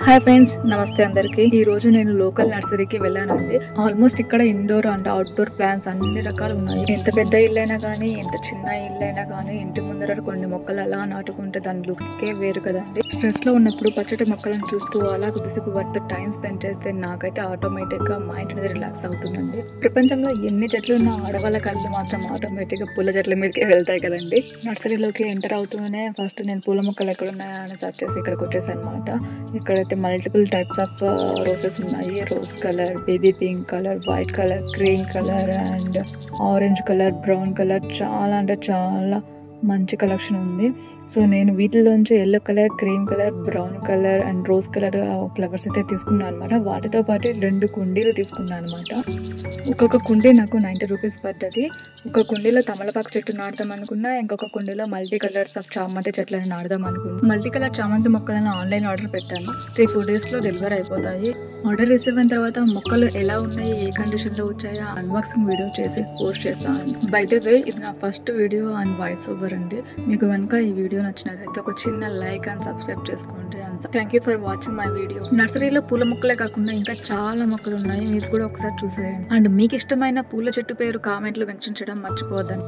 Hi friends, నమస్తే అందరికి. ఈ రోజు నేను లోకల్ నర్సరీకి వెళ్ళానండి. ఆల్మోస్ట్ ఇక్కడ ఇండోర్ అండ్ అవుట్డోర్ ప్లాంట్స్ అన్ని రకాలు ఉన్నాయి. ఎంత పెద్ద ఇల్లు అయినా కానీ, ఎంత చిన్న ఇల్లు అయినా కానీ, ఇంటి ముందర కొన్ని మొక్కలు అలా నాటుకుంటే దాని లుక్కే వేరు కదండి. స్ట్రెస్ లో ఉన్నప్పుడు పచ్చటి మొక్కలను చూస్తూ అలా కొద్దిసేపు వాటితో టైం స్పెండ్ చేస్తే నాకైతే ఆటోమేటిక్ గా మైండ్ అనేది రిలాక్స్ అవుతుందండి. ప్రపంచంలో ఎన్ని చెట్లు ఉన్న ఆడవాళ్ళ కళ్ళు మాత్రం ఆటోమేటిక్ గా పూల చెట్ల మీదకే వెళ్తాయి కదండి. నర్సరీలోకి ఎంటర్ అవుతూనే ఫస్ట్ నేను పూల మొక్కలు ఎక్కడ ఉన్నాయా అని సర్చ్ చేసి ఇక్కడికి వచ్చేసాను అనమాట. ఇక్కడైతే మల్టిపుల్ టైప్స్ ఆఫ్ రోసెస్ ఉన్నాయి. Rose colour, baby pink colour, white colour, green colour and orange colour, brown colour, చాలా అంటే చాలా మంచి కలెక్షన్ ఉంది. సో నేను వీటిలోంచి yellow colour, cream colour, brown colour and rose colour flowers అయితే తీసుకున్నాను అనమాట. వాటితో పాటు 2 కుండీలు తీసుకున్నాను అనమాట. ఒక్కొక్క కుండీ నాకు 90 రూపీస్ పడ్డది. ఒక కుండీలో తమలపాకు చెట్టు నాటుదాం అనుకున్నా, ఇంకొక కుండీలో మల్టీ కలర్స్ ఆఫ్ చామంతి చెట్లను నాటుదాం అనుకున్నా. మల్టీ కలర్ చామంతి మొక్కలను ఆన్లైన్ ఆర్డర్ పెట్టాను. 3-4 డేస్లో డెలివరీ అయిపోతాయి. ఆర్డర్ రిసీవ్ అయిన తర్వాత మొక్కలు ఎలా ఉన్నాయి, ఏ కండిషన్లో వచ్చాయో అన్బాక్సింగ్ వీడియో చేసి పోస్ట్ చేస్తాను. బై ద వే, ఇది నా first video and voice over అండి. మీకు కనుక ఈ వీడియో నచ్చినట్లయితే ఒక చిన్న లైక్ అండ్ సబ్స్క్రైబ్ చేసుకోండి. And thank you for watching my video. నర్సరీలో పూల మొక్కలే కాకుండా ఇంకా చాలా మొక్కలు ఉన్నాయి, మీరు కూడా ఒకసారి చూసేయండి. అండ్ మీకు ఇష్టమైన పూల చెట్టు పేరు కామెంట్లో మెన్షన్ చేయడం మర్చిపోవద్దండి.